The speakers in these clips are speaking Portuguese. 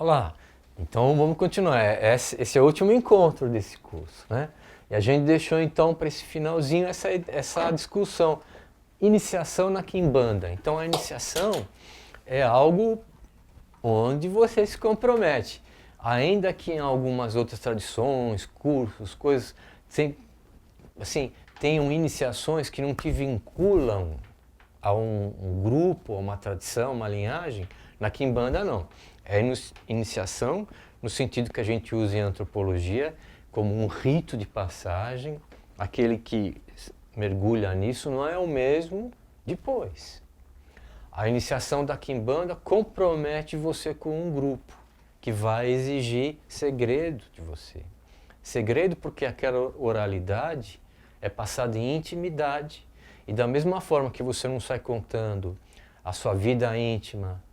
lá. Então vamos continuar. Esse é o último encontro desse curso, né? E a gente deixou então para esse finalzinho essa discussão. Iniciação na Quimbanda. Então a iniciação é algo onde você se compromete. Ainda que em algumas outras tradições, cursos, coisas, assim, tenham iniciações que não te vinculam a um grupo, a uma tradição, uma linhagem, na Quimbanda não. É iniciação no sentido que a gente usa em antropologia como um rito de passagem. Aquele que mergulha nisso não é o mesmo depois. A iniciação da Quimbanda compromete você com um grupo que vai exigir segredo de você. Segredo porque aquela oralidade é passada em intimidade. E da mesma forma que você não sai contando a sua vida íntima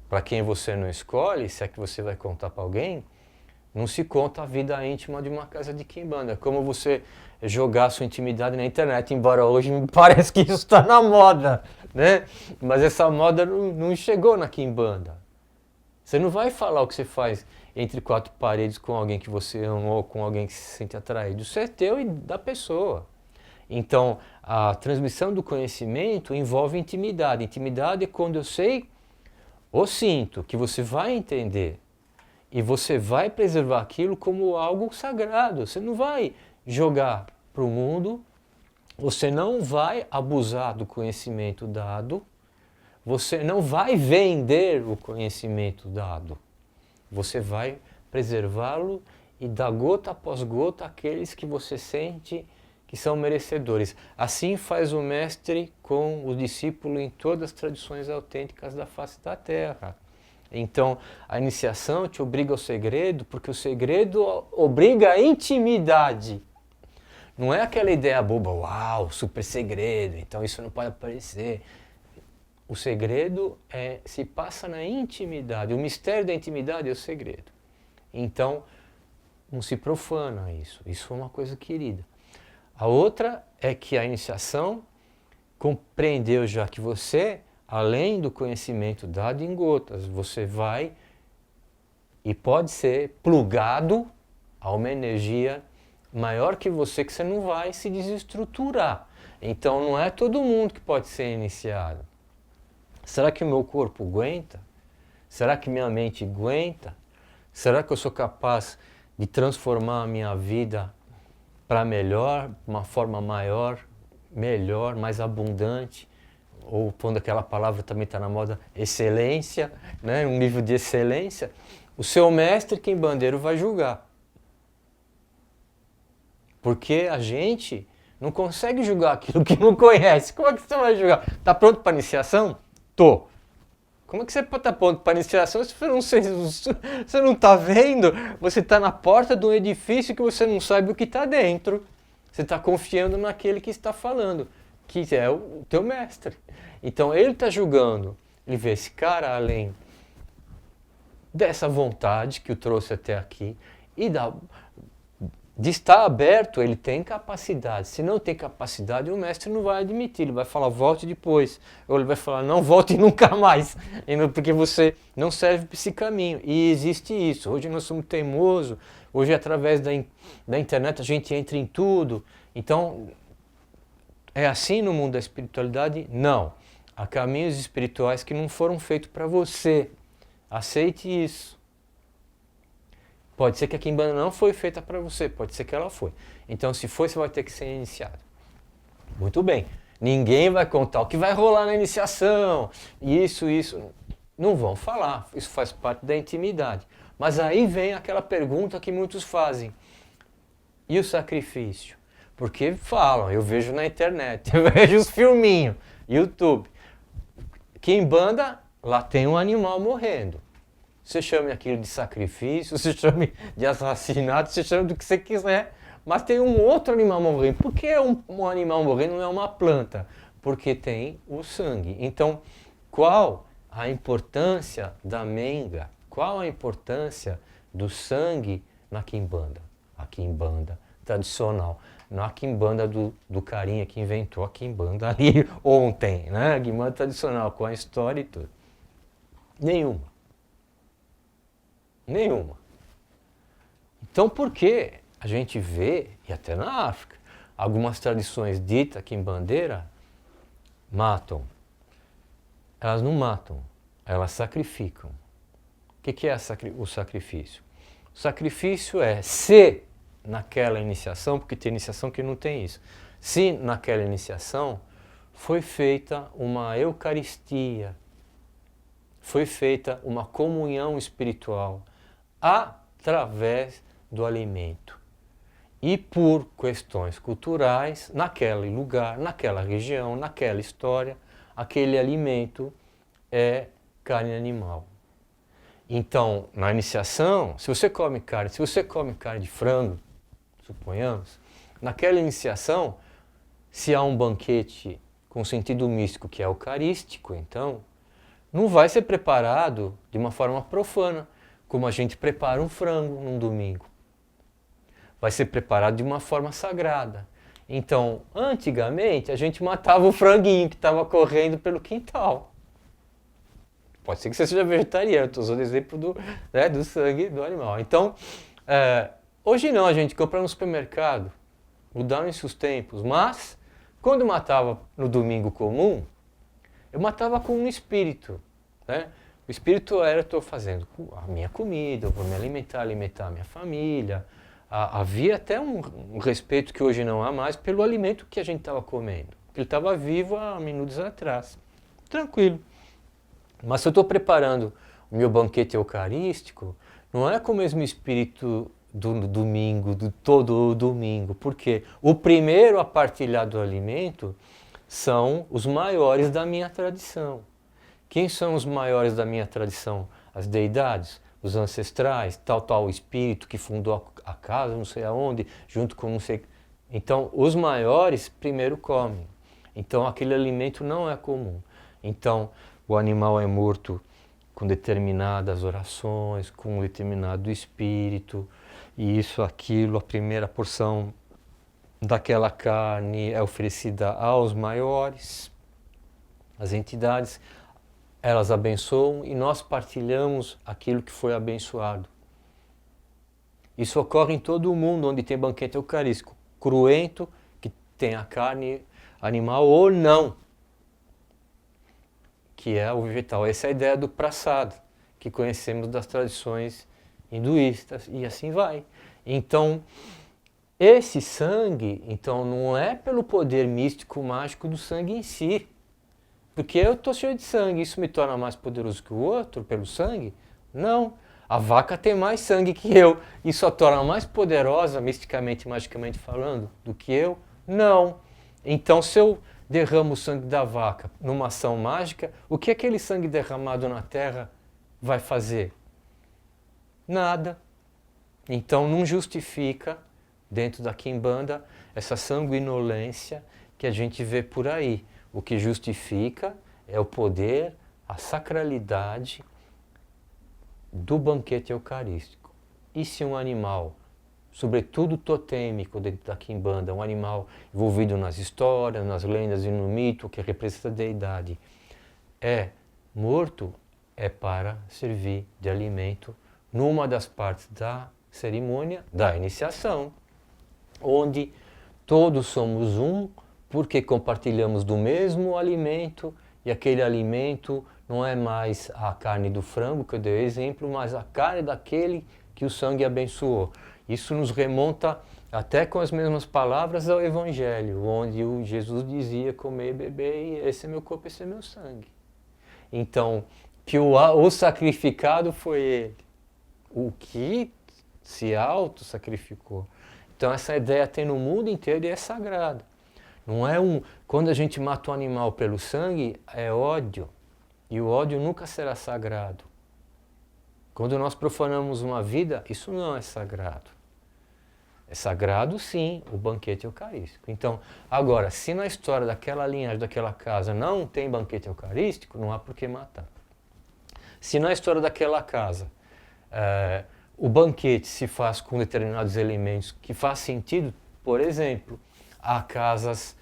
para quem você não escolhe, se é que você vai contar para alguém, não se conta a vida íntima de uma casa de Quimbanda. É como você jogar sua intimidade na internet, embora hoje me parece que isso está na moda, né? Mas essa moda não chegou na Quimbanda. Você não vai falar o que você faz entre quatro paredes com alguém que você ama ou com alguém que se sente atraído. Isso é teu e da pessoa. Então, a transmissão do conhecimento envolve intimidade. Intimidade é quando eu sei ou sinto que você vai entender e você vai preservar aquilo como algo sagrado. Você não vai jogar para o mundo, você não vai abusar do conhecimento dado, você não vai vender o conhecimento dado. Você vai preservá-lo e dar gota após gota àqueles que você sente que são merecedores. Assim faz o mestre com o discípulo em todas as tradições autênticas da face da terra. Então, a iniciação te obriga ao segredo, porque o segredo obriga a intimidade. Não é aquela ideia boba, uau, super segredo, então isso não pode aparecer. O segredo se passa na intimidade. O mistério da intimidade é o segredo. Então, não se profana isso. Isso é uma coisa querida. A outra é que a iniciação compreendeu já que você, além do conhecimento dado em gotas, você vai e pode ser plugado a uma energia maior que você não vai se desestruturar. Então não é todo mundo que pode ser iniciado. Será que o meu corpo aguenta? Será que minha mente aguenta? Será que eu sou capaz de transformar a minha vida para melhor, uma forma maior, melhor, mais abundante? Ou pondo aquela palavra também está na moda, excelência, né? Um nível de excelência. O seu mestre quimbandeiro vai julgar. Porque a gente não consegue julgar aquilo que não conhece. Como é que você vai julgar? Está pronto para iniciação? Tô. Como é que você pode estar pronto para iniciação se você não está vendo? Você está na porta de um edifício que você não sabe o que está dentro. Você está confiando naquele que está falando, que é o teu mestre. Então ele está julgando, ele vê esse cara além dessa vontade que o trouxe até aqui e de estar aberto, ele tem capacidade. Se não tem capacidade, o mestre não vai admitir, ele vai falar volte depois, ou ele vai falar não volte nunca mais, porque você não serve para esse caminho. E existe isso. Hoje nós somos teimosos, hoje através da internet a gente entra em tudo. Então, é assim no mundo da espiritualidade? Não. Há caminhos espirituais que não foram feitos para você. Aceite isso. Pode ser que a Quimbanda não foi feita para você, pode ser que ela foi. Então, se foi, você vai ter que ser iniciado. Muito bem. Ninguém vai contar o que vai rolar na iniciação. Isso. Não vão falar. Isso faz parte da intimidade. Mas aí vem aquela pergunta que muitos fazem. E o sacrifício? Porque falam, eu vejo na internet, eu vejo os filminhos, YouTube. Quimbanda, lá tem um animal morrendo. Você chame aquilo de sacrifício, você chame de assassinato, você chame do que você quiser, mas tem um outro animal morrendo. Por que um animal morrendo não é uma planta? Porque tem o sangue. Então, qual a importância da menga? Qual a importância do sangue na Quimbanda? A Quimbanda tradicional. Não a Quimbanda do carinha que inventou a Quimbanda ali ontem, né? A Quimbanda tradicional, com a história e tudo. Nenhuma. Nenhuma. Então por que a gente vê, e até na África, algumas tradições ditas aqui em bandeira matam? Elas não matam, elas sacrificam. O que é o sacrifício? O sacrifício é se naquela iniciação, porque tem iniciação que não tem isso, se naquela iniciação foi feita uma eucaristia, foi feita uma comunhão espiritual através do alimento. E por questões culturais, naquele lugar, naquela região, naquela história, aquele alimento é carne animal. Então, na iniciação, se você come carne de frango, suponhamos, naquela iniciação, se há um banquete com sentido místico que é eucarístico, então, não vai ser preparado de uma forma profana, como a gente prepara um frango num domingo. Vai ser preparado de uma forma sagrada. Então, antigamente, a gente matava o franguinho que estava correndo pelo quintal. Pode ser que você seja vegetariano, estou usando o exemplo do sangue do animal. Então, hoje não, a gente compra no supermercado, mudaram isso os tempos, mas quando matava no domingo comum, eu matava com um espírito. Né? O espírito era: estou fazendo a minha comida, eu vou me alimentar a minha família. Havia até um respeito que hoje não há mais pelo alimento que a gente estava comendo. Ele estava vivo há minutos atrás. Tranquilo. Mas se eu estou preparando o meu banquete eucarístico, não é com o mesmo espírito do domingo, do todo o domingo. Porque o primeiro a partilhar do alimento são os maiores da minha tradição. Quem são os maiores da minha tradição? As deidades, os ancestrais, tal espírito que fundou a casa, não sei aonde, junto com não sei... Então, os maiores primeiro comem. Então, aquele alimento não é comum. Então, o animal é morto com determinadas orações, com um determinado espírito, e isso, aquilo, a primeira porção daquela carne é oferecida aos maiores, as entidades, elas abençoam e nós partilhamos aquilo que foi abençoado. Isso ocorre em todo o mundo onde tem banquete eucarístico, cruento, que tem a carne animal ou não, que é o vegetal. Essa é a ideia do prasad, que conhecemos das tradições hinduístas, e assim vai. Então, esse sangue, então, não é pelo poder místico, mágico do sangue em si. Porque eu estou cheio de sangue, isso me torna mais poderoso que o outro pelo sangue? Não. A vaca tem mais sangue que eu, isso a torna mais poderosa, misticamente, magicamente falando, do que eu? Não. Então, se eu derramo o sangue da vaca numa ação mágica, o que aquele sangue derramado na terra vai fazer? Nada. Então, não justifica, dentro da Quimbanda, essa sanguinolência que a gente vê por aí. O que justifica é o poder, a sacralidade do banquete eucarístico. E se um animal, sobretudo totêmico dentro da Quimbanda, um animal envolvido nas histórias, nas lendas e no mito, que representa a deidade, é morto, é para servir de alimento numa das partes da cerimônia da iniciação, onde todos somos um, porque compartilhamos do mesmo alimento, e aquele alimento não é mais a carne do frango, que eu dei exemplo, mas a carne daquele que o sangue abençoou. Isso nos remonta, até com as mesmas palavras, ao Evangelho, onde o Jesus dizia: comer e beber, e esse é meu corpo, esse é meu sangue. Então, que o sacrificado foi ele, o que se auto-sacrificou. Então essa ideia tem no mundo inteiro e é sagrada. Não é quando a gente mata um animal pelo sangue, é ódio. E o ódio nunca será sagrado. Quando nós profanamos uma vida, isso não é sagrado. É sagrado, sim, o banquete eucarístico. Então, agora, se na história daquela linhagem, daquela casa, não tem banquete eucarístico, não há por que matar. Se na história daquela casa o banquete se faz com determinados elementos que faz sentido, por exemplo, há casas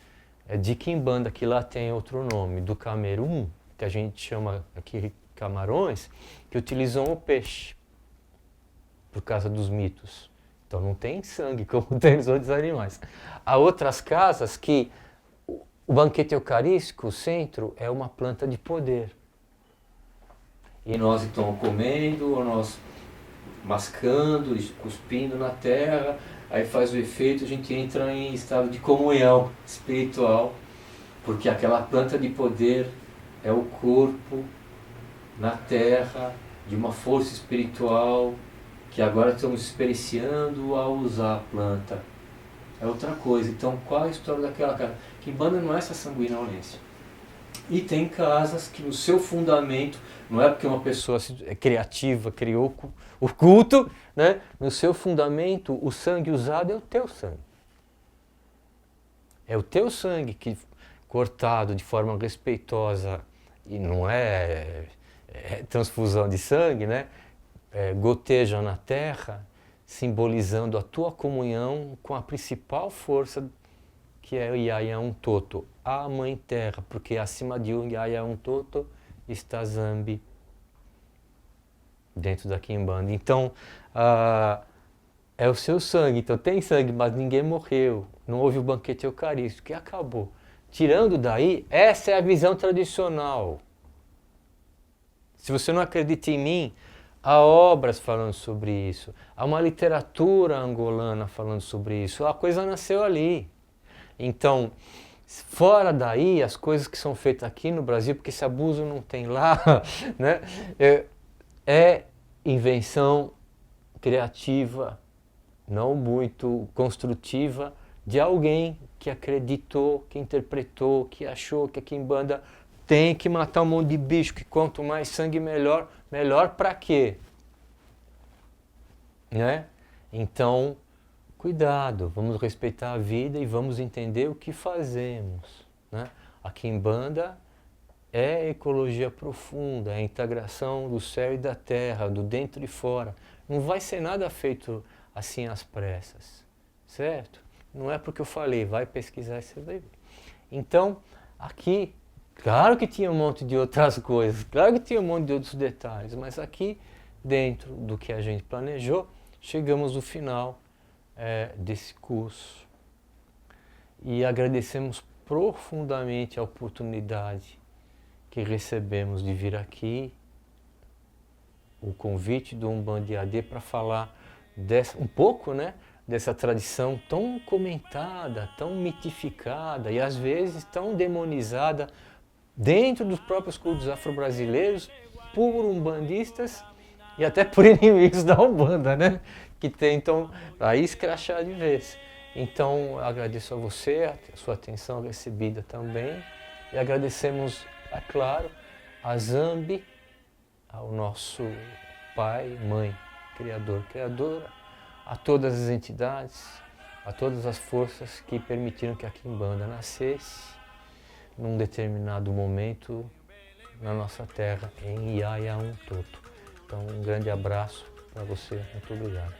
de Quimbanda, que lá tem outro nome, do Camerum, que a gente chama aqui camarões, que utilizam o peixe. por causa dos mitos. Então não tem sangue como tem nos outros animais. Há outras casas que o banquete eucarístico, o centro, é uma planta de poder. E nós estamos comendo, ou nós mascando, cuspindo na terra, aí faz o efeito, a gente entra em estado de comunhão espiritual, porque aquela planta de poder é o corpo na terra de uma força espiritual que agora estamos experienciando ao usar a planta. É outra coisa. Então, qual é a história daquela casa? Quimbanda não é essa sanguinolência. E tem casas que no seu fundamento, não é porque uma pessoa é criativa, criou o culto, né? No seu fundamento, o sangue usado é o teu sangue. É o teu sangue que, cortado de forma respeitosa, e não é transfusão de sangue, né? Goteja na terra, simbolizando a tua comunhão com a principal força que é o Yayam Toto, a Mãe Terra, porque acima de um Yayam Toto está Zambi, dentro da Quimbanda. Então, é o seu sangue. Então tem sangue, mas ninguém morreu. Não houve o banquete eucarístico, que acabou. Tirando daí, essa é a visão tradicional. Se você não acredita em mim, há obras falando sobre isso. Há uma literatura angolana falando sobre isso. A coisa nasceu ali. Então, fora daí, as coisas que são feitas aqui no Brasil, porque esse abuso não tem lá, né? É invenção criativa, não muito construtiva, de alguém que acreditou, que interpretou, que achou que a Quimbanda tem que matar um monte de bicho, que quanto mais sangue melhor. Melhor para quê? Né? Então, cuidado, vamos respeitar a vida e vamos entender o que fazemos. Né? A Quimbanda é ecologia profunda, é a integração do céu e da terra, do dentro e fora. Não vai ser nada feito assim às pressas, certo? Não é porque eu falei, vai pesquisar e você vai ver. Então, aqui, claro que tinha um monte de outras coisas, claro que tinha um monte de outros detalhes, mas aqui, dentro do que a gente planejou, chegamos no final desse curso. E agradecemos profundamente a oportunidade que recebemos de vir aqui, o convite do Umbanda EAD para falar um pouco, né, dessa tradição tão comentada, tão mitificada e às vezes tão demonizada dentro dos próprios cultos afro-brasileiros por umbandistas e até por inimigos da Umbanda, né, que tentam aí escrachar de vez. Então agradeço a você, a sua atenção recebida também, e agradecemos, é claro, a Zambi, ao nosso Pai, Mãe, Criador, Criadora, a todas as entidades, a todas as forças que permitiram que a Quimbanda nascesse num determinado momento na nossa terra, em Yayam Toto. Então um grande abraço para você, muito obrigado.